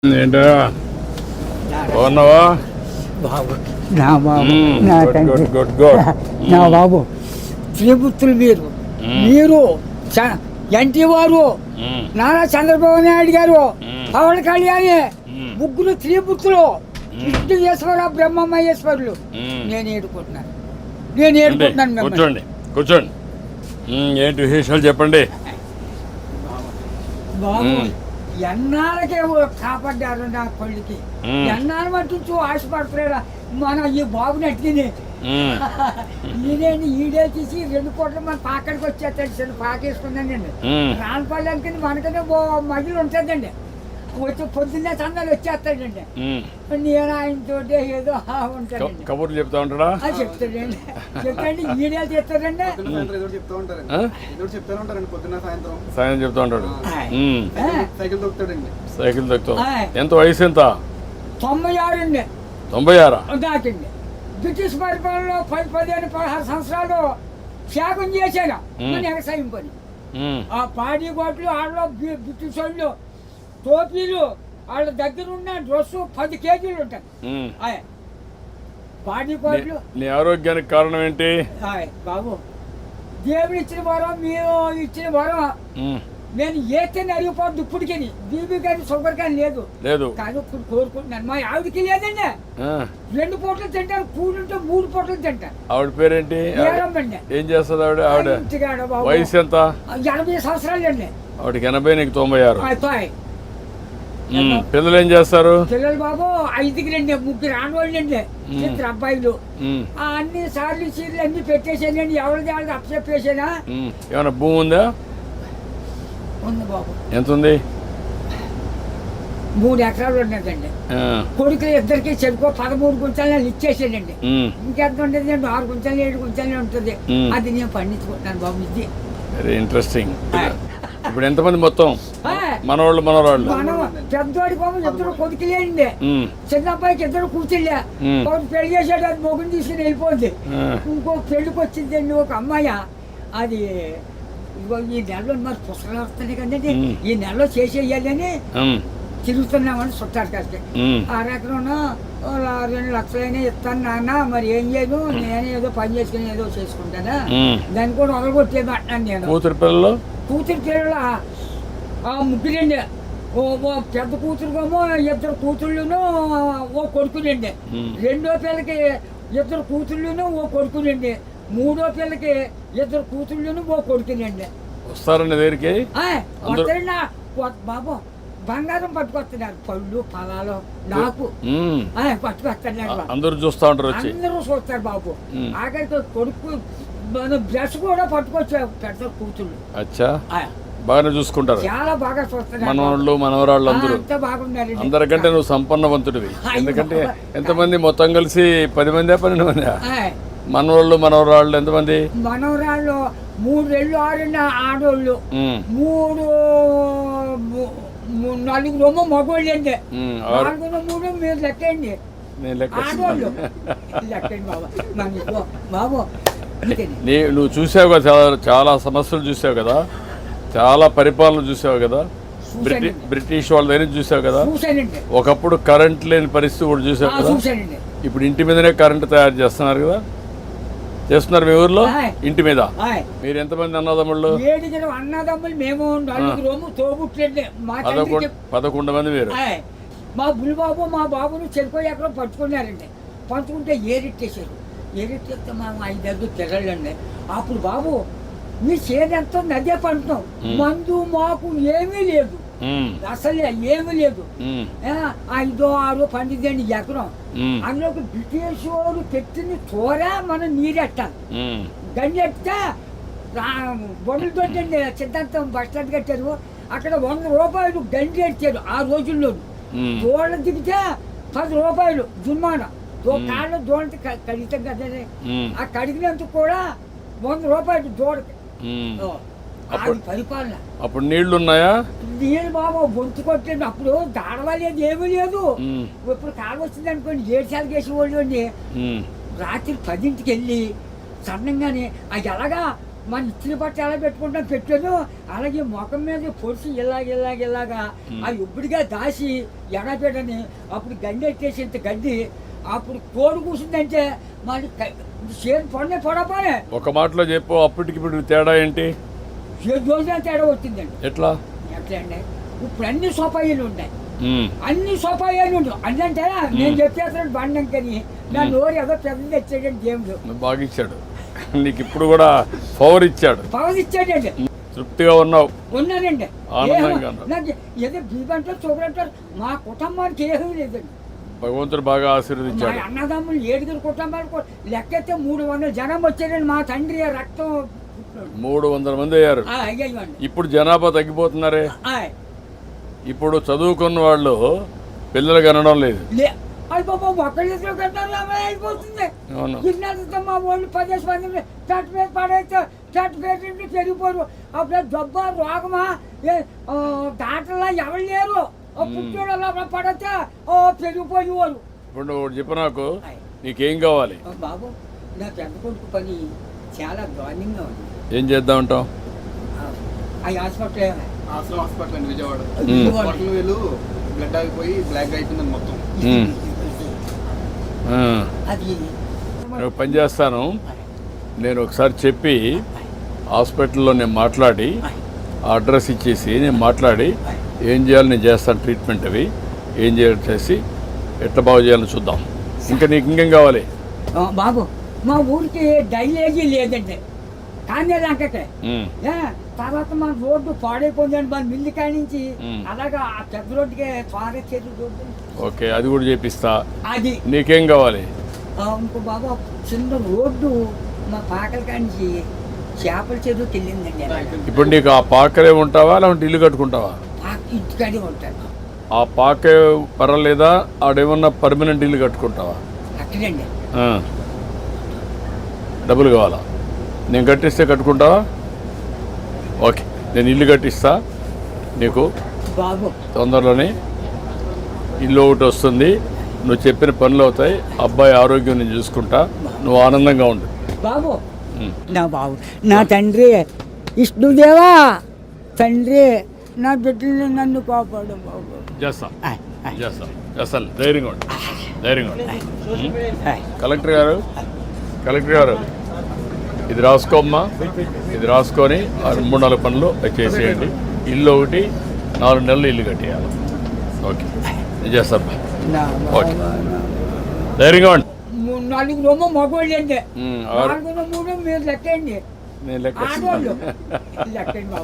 ఏంటో బాగున్నావా బాబు నా బాబు నా గుడ్ తండ్రి గుడ్ గుడ్ గుడ్ నా బాబు త్రిపుత్రులు మీరు ఎన్టీ వారు నారా చంద్రబాబు నాయుడు గారు పవన్ కళ్యాణ్ ముగ్గురు త్రిపుత్రులు కృష్ణేశ్వర బ్రహ్మమహేశ్వరులు నేను ఏడుకుంటున్నాను మిమ్మల్ని. కూర్చోండి కూర్చోండి ఏంటి విశేషాలు చెప్పండి బాబు ఎన్నాళ్ళకే కాపాడ్డారు నా కొడుకి ఎన్నాళ్ళ మట్టు ఆశపడతారా మన ఈ బాబుని అట్టిని ఈడేంటి ఈడే తీసి 2 కోట్ల మన పాకడికి వచ్చేస్తాడు చిన్న పాకేసుకుందండి రానపల్లి మనకనే మహిళ ఉంటుందండి వచ్చి పొద్దున్నే సందాలు వచ్చేస్తాడండి నేను ఆయనతో ఏదో ఉంటాడండి కబుర్లు చెప్తా ఉంటాడా చెప్తాడండి చెప్తాండి ఈడే చెప్తాడండి సాయం చెప్తా ఉంటాడు సైకిల్ దొక్కుతాం ఎంత వయసు ఎంత 96 అండి 96 దాటింది బ్రిటిష్ పరిపాలనలో 15-16 సంవత్సరాలు త్యాగం చేశాను మన వ్యవసాయం పని ఆ పాడి గోట్లు వాళ్ళలో బ్రిటిష్ వాళ్ళు టోపీలు వాళ్ళ దగ్గర ఉన్న డ్రెస్సు 10 కేజీలు ఉంటాయి పాడి గోట్లు. నీ ఆరోగ్యానికి కారణం ఏంటి బాబు దేవుడు ఇచ్చిన వరం మీరు ఇచ్చిన వరం నేను ఏతే అరిగిపోద్దు ఇప్పటికి బీబీ కానీ షుగర్ కానీ లేదు కానీ ఇప్పుడు కోరుకుంటున్నాను మా ఆవిడకి లేదండి 2 పూటలు తింటారు కూడుంటే 3 పూటలు తింటారు. ఆవిడ పేరేంటి ఏం చేస్తుంది ఆవిడ వయసు ఎంత 80 సంవత్సరాలు అండి ఆవిడకి 80 నీకు 96 పిల్లలు ఏం చేస్తారు పిల్లలు బాబు 5కి 3 ఆడవాళ్ళు అండి 2 అబ్బాయిలు అన్ని సార్లు చీరలు అన్ని పెట్టేసానండి ఎవరిది వాళ్ళకి అప్పచెప్పేసానా ఏమైనా భూమి ఉందా ఉంది బాబు ఎంత ఉంది 3 ఎకరాలు ఉన్నదండి కొడుకులు ఇద్దరికి చెరుకో 13 గుంటలు ఇచ్చేసానండి ఇంకెంత ఉండేది 6 గుంటలు 7 గుంటలే ఉంటుంది అది నేను పండించుకుంటున్నాను బాబు ఇది వెరీ ఇంట్రెస్టింగ్ ఇప్పుడు ఎంతమంది మొత్తం మనవాళ్ళు మనవరాళ్ళు పెద్దవాడి బాబు 2 కొడుకులేండి చిన్న అబ్బాయికి 2 కూతుళ్ళే ఒకటి పెళ్లి చేసాడు అది మొగుని తీసుకుని వెళ్ళిపోయింది ఇంకో పెళ్లికి వచ్చిందండి ఒక అమ్మాయి అది ఈ నెలలో మరి పుస్తకాలు వస్తున్నాయి కదండి ఈ నెలలో చేసేయాలని తిరుగుతున్నామని చుట్టారు కలిసి 6 ఎకరం 2 లక్షలైనా ఇస్తాను నాన్న మరి ఏం చేయను నేను ఏదో పని చేసుకుని ఏదో చేసుకుంటానా దాన్ని కూడా వదలగొట్టేది అంటున్నాను నేను. కూతురు పిల్లలు ముగ్గురండి ఓ పెద్ద కూతురుకేమో 2 కూతుళ్ళును ఓ కొడుకులండి రెండో పిల్లకి 2 కూతుళ్ళును ఓ కొడుకులండి మూడో పిల్లకి 2 కూతుళ్ళును ఓ కొడుకులండి. వస్తారండి దగ్గరికి బాబు బంగారం పట్టుకొస్తున్నారు పళ్ళు ఫలాలు నాకు పట్టుకొస్తున్నారు అందరూ చూస్తా ఉంటారు అందరూ చూస్తారు బాబు ఆఖరికి కొడుకు బ్రష్ కూడా పట్టుకొచ్చారు పెద్ద కూతుళ్ళు బాగానే చూసుకుంటారు చాలా బాగా చూస్తారు మనవాళ్ళు మనవరాళ్ళు అందరూ బాగున్నారు అందరికంటే నువ్వు సంపన్నవంతుడివి ఎందుకంటే ఎంతమంది మొత్తం కలిసి 10 మంది 12 మంది మనవాళ్ళు మనవరాళ్ళు ఎంతమంది మనవరాళ్ళు 3 ఏళ్ళు 6 ఆడోళ్ళు 4 మగోళ్ళు అండి 4 మీరు లెక్కండి ఆడోళ్ళు లెక్కండి బాబు నువ్వు చూసావు కదా చాలా సమస్యలు చూసావు కదా చాలా పరిపాలన చూసావు కదా బ్రిటిష్ వాళ్ళ దగ్గర చూసావు కదా ఒకప్పుడు కరెంట్ లేని పరిస్థితి కూడా చూసావు కదా ఇప్పుడు ఇంటి మీదనే కరెంట్ తయారు చేస్తున్నారు కదా చేస్తున్నారు మీ ఊర్లో ఇంటి మీద మీరు ఎంతమంది అన్నదమ్ముళ్ళు 7 అన్నదమ్ములు మేము 4 తోబుట్లండి 11 మంది మీరు మా బుల్బాబు మా బాబును చెరుకు ఎక్కడో పట్టుకున్నారండి పట్టుకుంటే ఏరెట్టేశారు ఏరెట్టేస్తే మా 5 తిరగండి అప్పుడు బాబు మీ చేనంతో నదే పంటున్నాం మందు మాకు ఏమీ లేదు అసలు ఏమీ లేదు 5-6 పండిద్దండి ఎకరం అందులోకి బ్రిటిష్ వాడు పెట్టిన చోర మనం నీరెట్టాలి గంజెట్టే బొండలతో సిద్ధాంతం బస్ స్టాండ్ కట్టారు అక్కడ 100 రూపాయలు గంజి ఎట్టారు ఆ రోజుల్లో దోళ్ళ దిగితే 10 రూపాయలు జుర్మానా కాళ్ళ దోళ్ళకి కడిగితే కదా ఆ కడిగినందుకు కూడా 100 రూపాయలు దోడకి పరిపాలన. అప్పుడు నీళ్లు ఉన్నాయా నీళ్ళు బాబు బొంతు కొట్టండి అప్పుడు దాడవలేదు ఏమీ లేదు ఇప్పుడు కాలం వచ్చింది అనుకోండి 7 సార్లు చేసే వాళ్ళు అండి రాత్రి 10ంటికి వెళ్ళి సన్నంగానే అది ఎలాగా మన ఇచ్చిన బట్ట ఎలా పెట్టుకుంటాం పెట్టాను, అలాగే ముఖం మీద పొడిచి ఇలాగా ఆ ఇప్పుడుగా దాసి ఎడపెట్టని అప్పుడు గండి ఎట్టేసి ఇంత గడ్డి అప్పుడు కోడి కూర్చుందంటే మరి చేతి పొడపోనే. ఒక మాటలో చెప్పు, అప్పటికి ఇప్పుడు తేడా ఏంటి? 7 రోజుల తేడా వచ్చిందండి. ఎట్లా అండి ఇప్పుడు అన్ని సోపాయిలు ఉన్నాయి, అన్ని సోపాయాలు ఉండవు. అంటే నేను చెప్పేస్తాను బండం కానీ నా నోరు ఏదో పెద్ద తెచ్చాడండి దేవుడు. బాగా ఇచ్చాడు నీకు, ఇప్పుడు కూడా పవర్ ఇచ్చాడు. ఇచ్చాడండి. తృప్తిగా ఉన్నావు? ఉన్నానండి. ఆనందంగా నాకు ఏదో బీబంటారు చూడంటారు, మా కుటుంబానికి ఏమీ లేదండి. భగవంతుడు బాగా ఆశీర్వదించాడు. మా అన్నదమ్ములు 7 కుటుంబాలకు లెక్కైతే 300 జనం వచ్చారండి. మా తండ్రి రక్తం 300 మంది అయ్యారు. ఇప్పుడు జనాభా తగ్గిపోతున్నారే. ఇప్పుడు చదువుకున్న వాళ్ళు పిల్లలు కనడం లేదు. అయిపోతుంది. మా వాళ్ళు 10 మంది చట్ట మీద పడైతే చట్ట పేరు పెరిగిపోరు. అప్పుడు జబ్బ రోగమా దాంట్లో ఎవరు లేరు. పుట్టోడు పడితే పెరిగిపోయేవారు. ఇప్పుడు నువ్వు చెప్పు నాకు, నీకేం కావాలి? బాబు నా పెద్ద కొడుకు పని చాలా దారుణంగా ఉంది. ఏం చేద్దామంటావు? హాస్పిటల్ అండి విజయవాడ. వీళ్ళు బ్లడ్ ఆగిపోయి బ్లాక్ అయిపోయిందని మొత్తం. నేను పని చేస్తాను, నేను ఒకసారి చెప్పి హాస్పిటల్లో నేను మాట్లాడి అడ్రస్ ఇచ్చేసి నేను మాట్లాడి ఏం చేయాలి నేను చేస్తాను. ట్రీట్మెంట్ అవి ఏం చేయాలి చేసి ఎట్లా బాగు చేయాలని చూద్దాం. ఇంకా నీకు ఇంకేం కావాలి? బాబు మా ఊరికి డైలేజీ లేదండి, కానీ లంకకే. తర్వాత మన రోడ్డు పాడైపోయిందండి, మన మిల్లి కాడి నుంచి అలాగా ఆ పెద్ద రోడ్డుకి త్వరగా చేతి రోడ్డు. ఓకే, అది కూడా చేపిస్తా. అది నీకేం కావాలి? ఇంకో బాబు చిన్న రోడ్డు మా పాకల కాడి నుంచి చేపల చెరువుకి వెళ్ళిందండి. ఇప్పుడు నీకు ఆ పాకలే ఉంటావా లేకుంటే ఇల్లు కట్టుకుంటావా? ఇంటికాడే ఉంటాను. ఆ పాకే పర్వాలేదా? ఆడేమన్నా పర్మనెంట్ ఇల్లు కట్టుకుంటావా? అక్కడండి. డబ్బులు కావాలా? నేను కట్టిస్తే కట్టుకుంటావా? ఓకే, నేను ఇల్లు కట్టిస్తా నీకు. బాబు తొందరలోనే ఇల్లు ఒకటి వస్తుంది, నువ్వు చెప్పిన పనులు అవుతాయి, అబ్బాయి ఆరోగ్యం నేను చూసుకుంటా, నువ్వు ఆనందంగా ఉండు. బాబు నా బాబు నా తండ్రి విష్ణుదేవా, తండ్రి నా బిడ్డల్ని నన్ను కాపాడు బాబు. చేస్తా చేస్తా చేస్తాను, ధైర్యంగా ఉండు, ధైర్యంగా ఉండు. కలెక్టర్ గారు ఇది రాసుకోమ్మా, ఇది రాసుకొని 3-4 పనులు చేసేయండి. ఇల్లు ఒకటి 4 నెలలు ఇల్లు కట్టేయాలి. ఓకే, నేను చేస్తాను. ఓకే, ధైర్యంగా ఉండి. 4 రూమ్ మగవాళ్ళు అండి, 4 3 మీరు లెక్కండి. నేను లెక్క లెక్కండి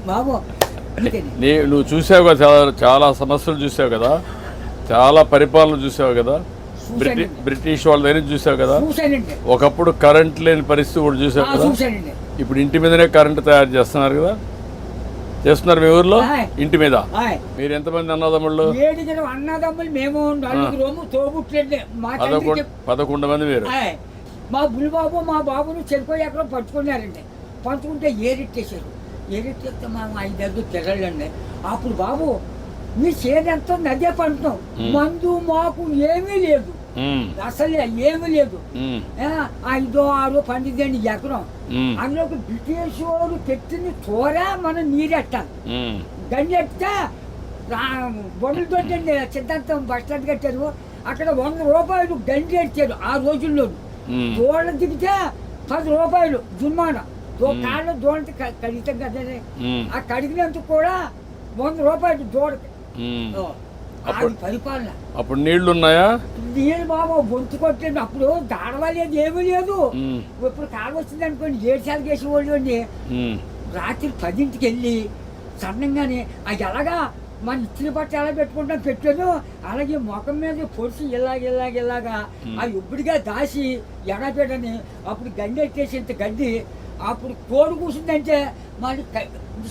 బాబు. నువ్వు చూసావు కదా, చాలా సమస్యలు చూసావు కదా, చాలా పరిపాలన చూసావు కదా, బ్రిటిష్ వాళ్ళ దగ్గర చూసావు కదా. ఒకప్పుడు కరెంట్ లేని పరిస్థితి కూడా చూసావు కదా. ఇప్పుడు ఇంటి మీదనే కరెంట్ తయారు చేస్తున్నారు కదా, చేస్తున్నారు మీ ఊర్లో ఇంటి మీద. మీరు ఎంతమంది అన్నదమ్ముళ్ళు? 7 అన్నదమ్ములు మేము, 4 తోబుట్లండి. 11 మంది మీరు. మా బుల్లిబాబు మా బాబును చెరిపోయి ఎక్కడో పట్టుకున్నారండి. పట్టుకుంటే ఏరిట్టేశారు. ఏరిట్టేస్తే మేము 5 పిల్లలండి. అప్పుడు బాబు మీ చేదంతా నదే పంటున్నాం, మందు మాకు ఏమీ లేదు, అసలు ఏమీ లేదు. 5-6 పండిదండి ఎకరం. అందులో బ్రిటిష్ వాడు పెట్టిన చోర మనం నీరెట్టాలి. గండి ఎట్టితే బొమ్మలు తోటండి సిద్ధాంతం బస్ స్టాండ్ కట్టారు, అక్కడ 100 రూపాయలు గండి ఎట్టారు ఆ రోజుల్లో. దోళ్ళ దిగితే 10 రూపాయలు జుర్మానా. కాళ్ళు దోళ్ళకి కడిగితాం కదండి, ఆ కడిగినందుకు కూడా 100 రూపాయలు దోడకి. పరిపాలన. అప్పుడు నీళ్లు ఉన్నాయా? నీళ్ళు బాబు గొంతు కొట్టండి. అప్పుడు దాడవలేదు, ఏమీ లేదు. ఇప్పుడు కాలు వచ్చింది అనుకోండి, 7 సార్లు వేసేవాళ్ళు అండి. రాత్రి 10ంటికి వెళ్ళి సన్నంగానే అది ఎలాగా మన ఇచ్చిన బట్ట ఎలా పెట్టుకుంటాం పెట్టాను, అలాగే ముఖం మీద పొడిచి ఇలాగా ఆ ఇప్పుడుగా దాసి ఎడపెట్టని అప్పుడు గండి ఎట్టేసి ఇంత గడ్డి అప్పుడు కోడి కూర్చుందంటే మరి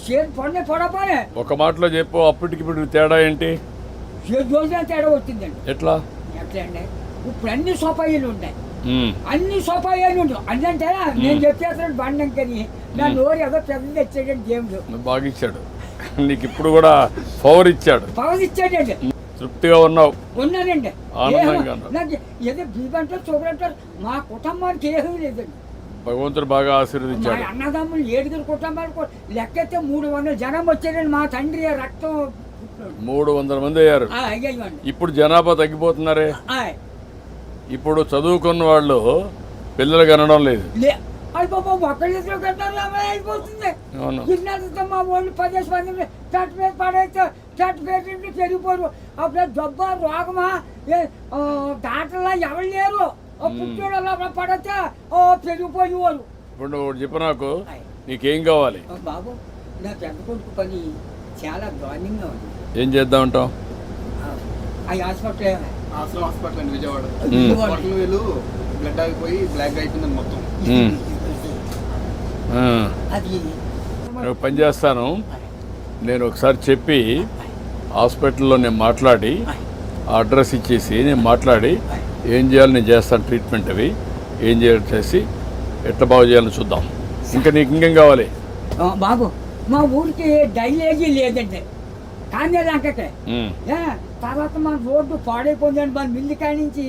చేతి పొడపోనే. ఒక మాటలో చెప్పు, అప్పటికి ఇప్పుడు తేడా ఏంటి? 7 రోజుల తేడా వచ్చిందండి. ఎట్లా అండి ఇప్పుడు అన్ని సోపాయిలు ఉన్నాయి, అన్ని సోపాయాలు ఉండవు. అంటే నేను చెప్పేస్తాను బండం కానీ నా నోరు ఏదో పెద్ద తెచ్చాడండి దేవుడు. బాగా ఇచ్చాడు నీకు, ఇప్పుడు కూడా పవర్ ఇచ్చాడు. ఇచ్చాడండి. తృప్తిగా ఉన్నావు? ఉన్నానండి. ఆనందంగా నాకు ఏదో బీబంటారు చూడంటారు, మా కుటుంబానికి ఏమీ లేదండి. భగవంతుడు బాగా మా ఆశీర్వదించాడు. అన్నదమ్ములు 7 కుటుంబాలు లెక్కెత్తే 300 జనం వచ్చారండి. మా తండ్రి రక్తం 300 మంది అయ్యారు. అయ్యండి. ఇప్పుడు జనాభా తగ్గిపోతున్నారే. ఇప్పుడు చదువుకున్న వాళ్ళు పిల్లలు కనడం లేదు. అయిపోయి ఒకళ్ళిద్దరు గంటలు అయిపోతుంది. అవును. గిన్నెలతో మా వాళ్ళు 10 మంది చెట్టు మీద పడేస్తే చెట్టు పెట్టి పెరిగిపోరు. అప్పుడు జబ్బా రోగమా దాటలా ఎవరు లేరు. పుట్టోళ్ళు పడితే పెరిగిపోయేవారు. ఇప్పుడు నువ్వు చెప్పు నాకు, నీకేం కావాలి? బాబు నా పెద్ద కొడుకు పని చాలా దారుణంగా ఉంది. ఏం చేద్దామంటావు? ఆ హాస్పిటల్ ఆశ్రమ హాస్పిటల్ అండి విజయవాడ. బొట్టలు వేలు బ్లడ్ ఆగిపోయి బ్లాక్ అయిపోయింది మొత్తం. అది నేను పని చేస్తాను. నేను ఒకసారి చెప్పి హాస్పిటల్లో నేను మాట్లాడి ఆ అడ్రస్ ఇచ్చేసి నేను మాట్లాడి ఏం చేయాలి నేను చేస్తాను. ట్రీట్మెంట్ అవి ఏం చేయాలి చేసి ఎట్లా బాగు చేయాలని చూద్దాం. ఇంకా నీకు ఇంకేం కావాలి? బాబు మా ఊరికి డైలేజీ లేదండి. కానీ లంకకే తర్వాత మన రోడ్డు పాడైపోయిందండి. మన మిల్లి కాడి నుంచి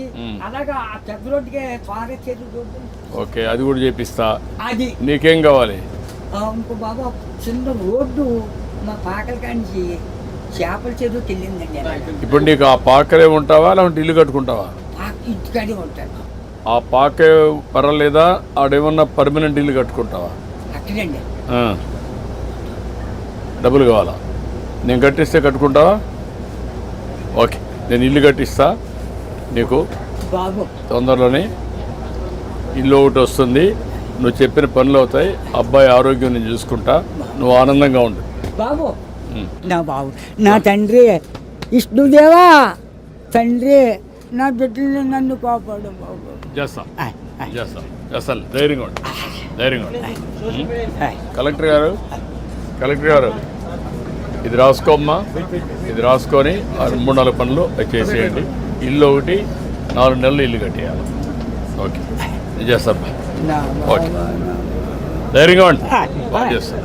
అలాగా ఆ పెద్ద రోడ్డుకి ఫారెస్ట్ రోడ్డు. ఓకే, అది కూడా చేపిస్తా. అది నీకేం కావాలి? ఇంకో బాబు చిన్న రోడ్డు మా పాకల కాడి నుంచి చేపల చెరువుకి వెళ్ళిందండి. ఇప్పుడు నీకు ఆ పాకరే ఉంటావా లేకుంటే ఇల్లు కట్టుకుంటావా? ఇంటికాడే ఉంటాను. ఆ పాకే పర్వాలేదా? ఆడేమన్నా పర్మనెంట్ ఇల్లు కట్టుకుంటావా? అక్కడండి. డబ్బులు కావాలా? నేను కట్టిస్తే కట్టుకుంటావా? ఓకే, నేను ఇల్లు కట్టిస్తా నీకు. బాబు తొందరలోనే ఇల్లు ఒకటి వస్తుంది. నువ్వు చెప్పిన పనులు అవుతాయి. అబ్బాయి ఆరోగ్యం నేను చూసుకుంటా. నువ్వు ఆనందంగా ఉండు బాబు. నా బాబు నా తండ్రి విష్ణుదేవా, తండ్రి నా బిడ్డల్ని నన్ను కాపాడు బాబు. చేస్తాం చేస్తాం చేస్తాను. ధైర్యంగా ఉండు, ధైర్యంగా ఉండు. కలెక్టర్ గారు ఇది రాసుకోమ్మా. ఇది రాసుకొని 3-4 పనులు చేసేయండి. ఇల్లు ఒకటి 4 నెలలు ఇల్లు కట్టేయాలి. ఓకే, నేను చేస్తాను. ఓకే, ధైర్యంగా ఉండి బాగా చేస్తాను.